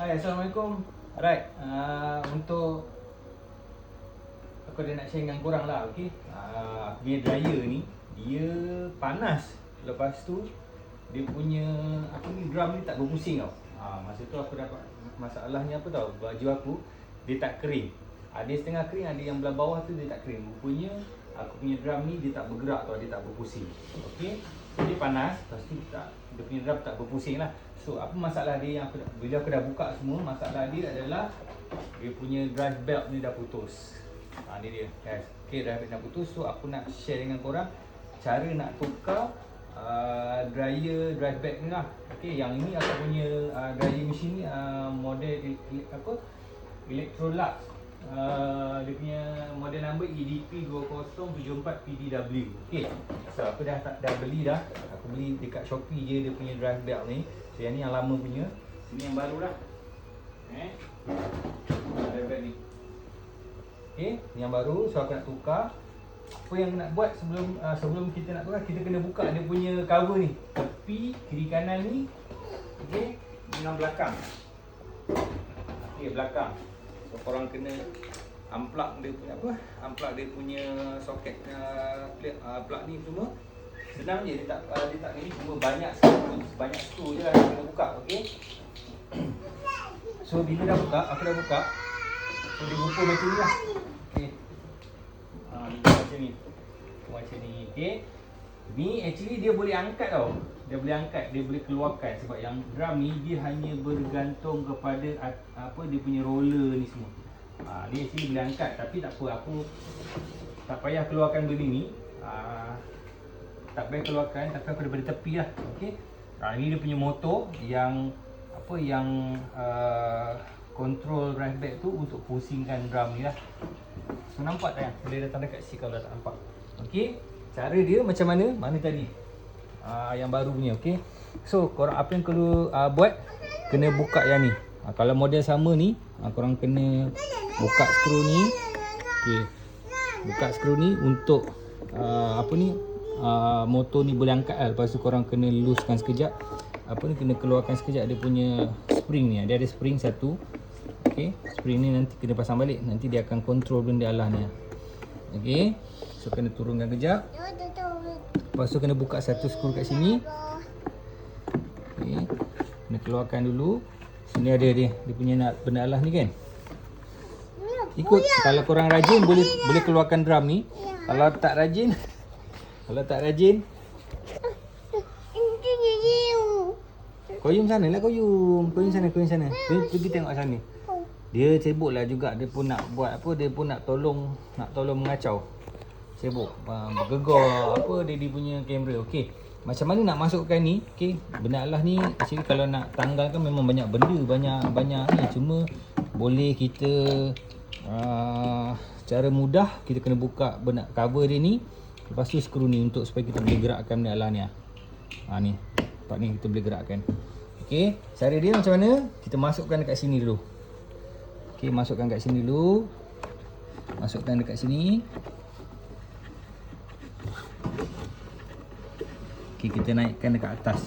Hai, Assalamualaikum. Alright, untuk aku ada nak share dengan korang lah, okay? Aku punya dryer ni, dia panas. Lepas tu, dia punya, drum ni tak berpusing tau. Masa tu aku dapat masalahnya apa tau, baju aku, dia tak kering. Ada setengah kering, ada yang belah bawah tu dia tak kering. Rupanya, aku punya drum ni dia tak bergerak tau, dia tak berpusing. Okay? So, dia panas, lepas tu dia punya drum tak berpusing lah. So, apa masalah dia yang bila aku dah buka semua, masalah dia adalah dia punya drive belt ni dah putus. Ni dia, guys. Okay, drive belt dah putus. So, aku nak share dengan korang cara nak tukar dryer drive belt ni lah. Okay, yang ini aku punya dryer machine ni model Electrolux. Dia punya model number EDP2074PDW. Okay, so aku dah beli dah. Aku beli dekat Shopee je dia punya drive belt ni. So yang ni yang lama punya, ini yang baru lah. Drive belt ni. Okay, ni yang baru. So aku nak tukar. Apa yang nak buat sebelum kita nak tukar, kita kena buka dia punya cover ni. Tepi kiri kanan ni. Okay, dengan belakang. Okay, belakang. So korang kena unplug dia punya unplug dia punya soket plug ni semua. Senang je, dia tak ni, cuma banyak skru je lah yang kena buka, okey. So bila dah buka, aku dah buka. So dia rupa macam ni lah. Okey. Macam ni. Macam ni, okey. Ni actually dia boleh angkat tau. Dia boleh keluarkan sebab yang drum ni dia hanya bergantung kepada dia punya roller ni semua. Dia actually boleh angkat, tapi tak apa, aku tak payah keluarkan benda ni. Tak payah keluarkan, tapi aku daripada tepi lah. Okey. Ni dia punya motor yang control drive belt tu untuk pusingkan drum ni lah. So nampak tak yang? Boleh datang dekat sini kalau dah tak nampak. Okey. Cara dia macam mana? Mana tadi? Yang baru punya, okey. So korang apa yang perlu buat, kena buka yang ni. Kalau model sama ni, korang kena buka skru ni. Okey. Buka skru ni untuk motor ni boleh angkat lah. Lepas tu korang kena loosekan sekejap. Kena keluarkan sekejap dia punya spring ni. Dia ada spring satu. Okey. Spring ni nanti kena pasang balik. Nanti dia akan control benda Allah ni. Okey. So kena turunkan kejap. Lepas tu kena buka satu skru kat sini. Okay. Kena keluarkan dulu. Sini ada dia punya benda Allah ni kan. Ikut, kalau korang rajin boleh keluarkan drum ni. Kalau tak rajin koyum sana lah, koyum sana. Pergi tengok sana. Dia sibuk lah juga, dia pun nak buat dia pun nak tolong mengacau. Sibuk bergegar dia punya kamera. Okey, macam mana nak masukkan ni? Okey, benda Allah ni actually kalau nak tanggalkan memang banyak benda, banyak ni. Cuma boleh kita cara mudah, kita kena buka benda cover dia ni. Lepas tu skru ni untuk supaya kita boleh gerakkan benda Allah ni. Ni part ni kita boleh gerakkan. Okey, cara dia macam mana? Kita masukkan dekat sini dulu. Okey, masukkan kat sini dulu. Masukkan dekat sini. Okay, kita naikkan dekat atas.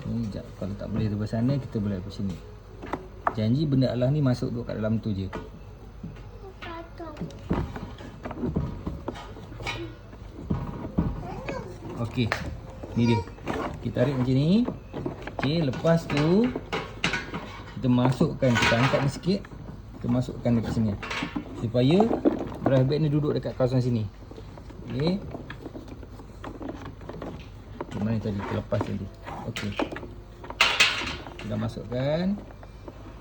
Ni sekejap, kalau tak boleh daripada sana, kita boleh daripada sini. Janji benda Allah ni masuk kat dalam tu je. Okey, ni dia. Kita tarik macam ni. Okey, lepas tu kita masukkan, kita angkat ni sikit. Kita masukkan dekat sini supaya drive belt ni duduk dekat kawasan sini. Okey. Mana tadi terlepas tadi. Okey. Kita masukkan.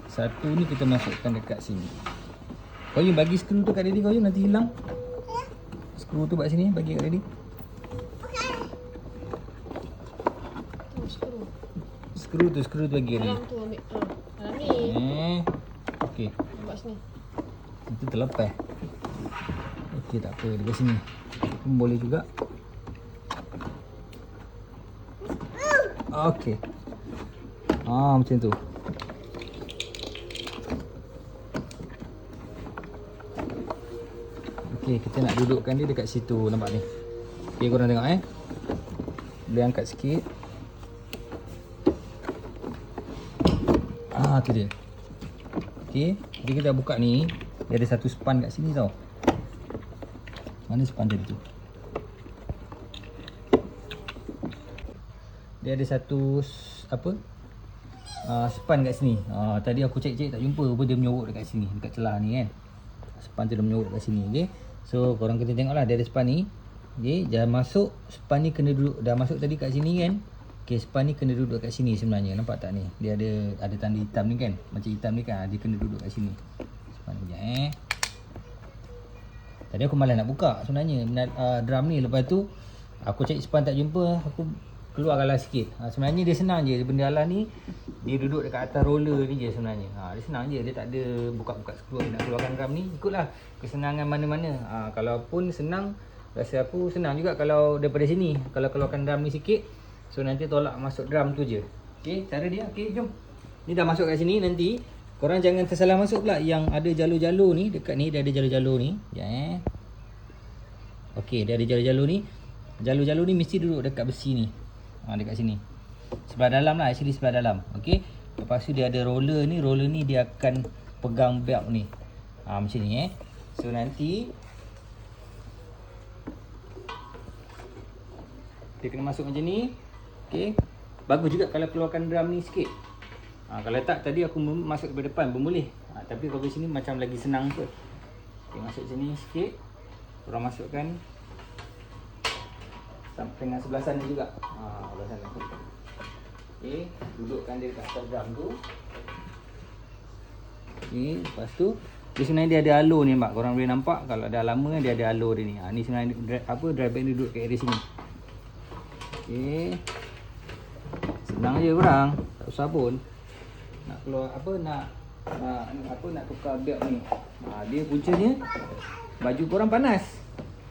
Satu ni kita masukkan dekat sini. Kau yang bagi skru tu kat Daddy, kau nanti hilang. Skru tu kat sini, bagi kat Daddy. Skru tu bagi kat Daddy. Dalam tu ambil. Dalam ni. Okey. Nampak sini. Itu terlepas. Okey, tak apa, dekat sini. Boleh juga. Okey. Macam tu. Okey, kita nak dudukkan dia dekat situ, nampak ni. Okey, korang tengok boleh angkat sikit. Tu dia. Okey, jadi kita buka ni. Dia ada satu span kat sini tau. Mana span tadi tu? Dia ada satu span kat sini. Tadi aku cek-cek tak jumpa. Rupa dia menyorok dekat sini, dekat celah ni kan. Span tu dia menyorok dekat sini. Okey. So korang kena tengoklah dia ada span ni. Okey, dah masuk span ni kena duduk. Dah masuk tadi kat sini kan. Okey, span ni kena duduk kat sini sebenarnya. Nampak tak ni? Dia ada tanda hitam ni kan. Macam hitam ni kan. Dia kena duduk kat sini. Span ni sekejap Tadi aku malas nak buka sebenarnya drum ni. Lepas tu aku cari span tak jumpa. Aku keluarkanlah sikit. Sebenarnya dia senang je. Benda alas ni dia duduk dekat atas roller ni je sebenarnya. Dia senang je. Dia tak ada buka-buka skru nak keluarkan drum ni. Ikutlah kesenangan mana-mana. Kalau pun senang, rasa aku senang juga kalau daripada sini. Kalau keluarkan drum ni sikit, so nanti tolak masuk drum tu je. Okey, cara dia. Okey, jom. Ni dah masuk kat sini. Nanti korang jangan tersalah masuk pula. Yang ada jalur-jalur ni. Dekat ni dia ada jalur-jalur ni. Sekejap Okey, dia ada jalur-jalur ni. Jalur-jalur ni mesti duduk dekat besi ni. Dekat sini. Sebelah dalam lah. Actually sebelah dalam. Okey. Lepas tu dia ada roller ni. Roller ni dia akan pegang belt ni. Macam ni So nanti dia kena masuk macam ni. Okey. Bagus juga kalau keluarkan drum ni sikit. Kalau tak tadi aku masuk ke depan pun boleh. Tapi kalau di sini macam lagi senang kot. Okay, masuk sini sikit. Korang masukkan sampai dengan sebelah sana juga. Sebelah sana. Okey, dudukkan dia dekat atas drum tu. Okey, lepas tu dia sebenarnya dia ada alur ni nampak. Korang boleh nampak kalau dah lama dia ada alur dia ni. Ni sebenarnya dry bag ni duduk kat area sini. Okey. Senang je korang. Tak usah pun nak keluar nak tukar belt ni. Dia puncanya baju korang panas.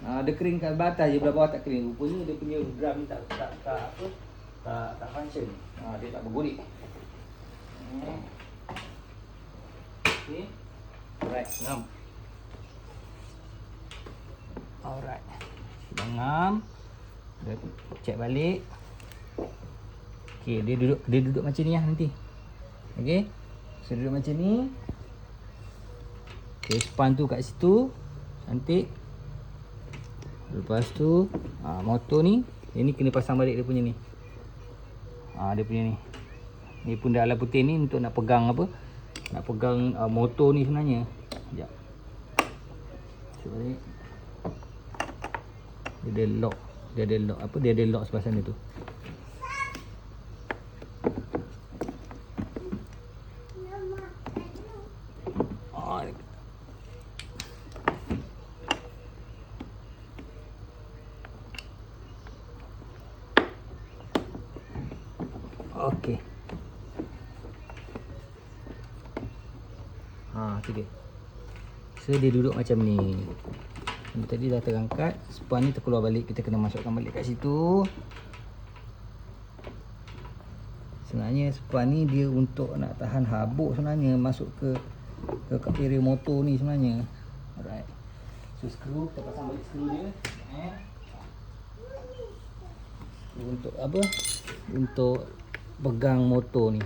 Dia kering kat atas je, belah bawah tak kering. Rupanya dia punya drum ni tak function. Dia tak bergorek. Okey. Alright, ngam. Alright. Dah ngam. Dah check balik. Okey, dia duduk macam ni lah nanti. Okey. So duduk macam ni. Okey, span tu kat situ. Cantik. Lepas tu motor ni, ini kena pasang balik dia punya ni. Dia punya ni. Ni pun dah alat putih ni untuk nak pegang apa? Nak pegang motor ni sebenarnya. Sekejap. Cuk balik. Dia ada lock. Dia ada lock sebelah sana tu. Okey. Tu dia. So dia duduk macam ni. Tadi dah terangkat, span ni terkeluar balik, kita kena masukkan balik kat situ. Sebenarnya span ni dia untuk nak tahan habuk sebenarnya masuk ke area motor ni sebenarnya. Alright. So skru, kita pasang balik skru dia. Untuk apa? Untuk pegang motor ni.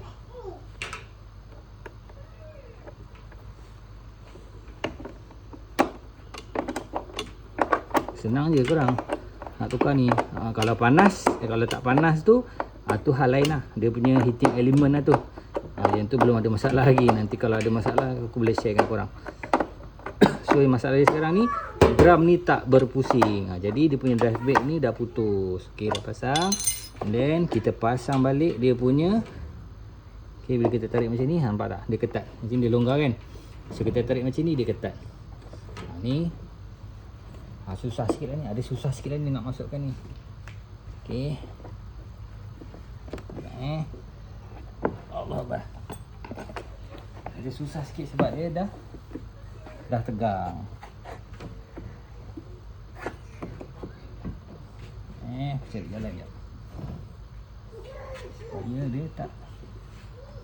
Senang je korang nak tukar ni. Kalau panas, kalau tak panas tu tu hal lain lah. Dia punya heating element lah tu. Yang tu belum ada masalah lagi. Nanti kalau ada masalah aku boleh share dengan korang. So masalah dia sekarang ni, drum ni tak berpusing. Jadi dia punya drive bag ni dah putus. Okay, dah pasang. And then kita pasang balik dia punya. Okay, bila kita tarik macam ni, nampak tak? Dia ketat. Macam ni dia longgar kan. So kita tarik macam ni, dia ketat. Ni susah sikit lah ni. Ada susah sikit lah ni nak masukkan ni. Okay. Allah Akbar. Ada susah sikit sebab dia dah tegang. Cari jalan je. Supaya dia tak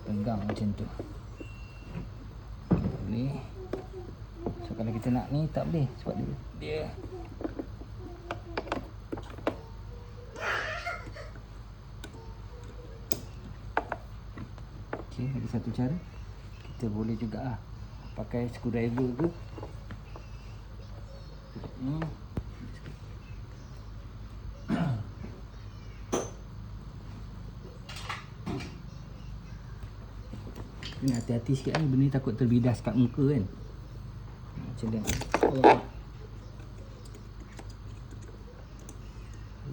tegang macam tu. Boleh. So kalau kita nak ni tak boleh sebab dia Okey, ada satu cara. Kita boleh juga pakai screwdriver ke. Ni. Kena hati-hati sikit benda ni takut terbidas kat muka kan. Macam ni.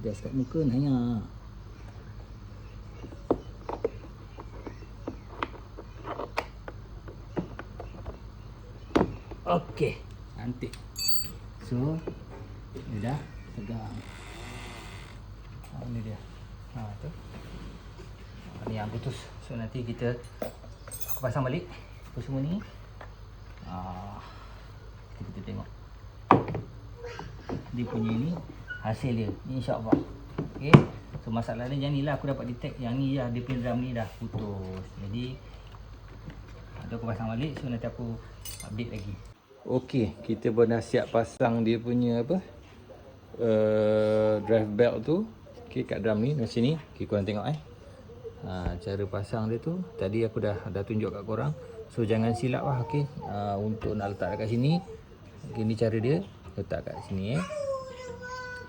Bidas kat muka Naya. Okey, cantik. So, ni dah tegang. Ni dia. Tu. Ni yang putus. So nanti aku pasang balik apa semua ni. Kita tengok dia punya ni hasil dia ni, insya-Allah. Okey. So masalah dia yang ni lah, aku dapat detect yang ni dia punya drum ni dah putus. Jadi aku pasang balik, so nanti aku update lagi. Okey, kita pun dah siap pasang dia punya drive belt tu. Okey, kat drum ni macam ni. Okey, korang tengok cara pasang dia tu tadi aku dah tunjuk kat korang. So jangan silap lah. Okey, untuk nak letak dekat sini, okay, ni cara dia letak kat sini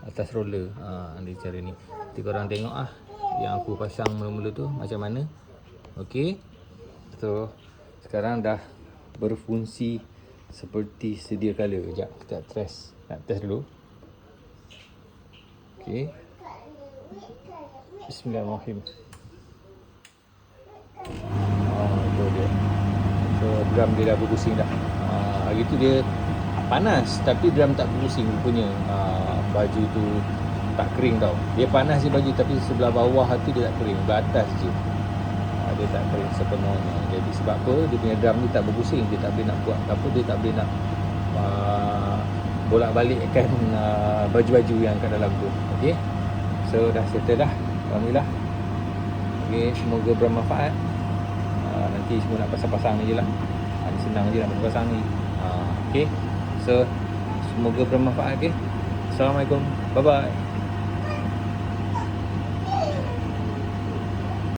atas roller. Ni cara ni. Nanti korang tengok yang aku pasang mula-mula tu macam mana. Okey, so sekarang dah berfungsi seperti sedia kala. Sekejap, kita nak test dulu. Okey, Bismillahirrahmanirrahim. Itu dia. So drum dia dah berpusing dah. Hari tu dia panas tapi drum tak berpusing rupanya. Baju tu tak kering tau. Dia panas je baju tapi sebelah bawah tu dia tak kering. Sebelah atas je dia tak kering sepenuhnya. Jadi sebab apa? Dia punya drum ni tak berpusing. Dia tak boleh nak buat apa, dia tak boleh nak bolak-balikkan baju-baju yang kat dalam tu. Okey, so dah settle dah, alhamdulillah. Okey, semoga bermanfaat. Nanti semua nak pasang-pasang ni je lah. Ni senang je nak pasang ni. Okey, so semoga bermanfaat. Okey, Assalamualaikum, bye bye.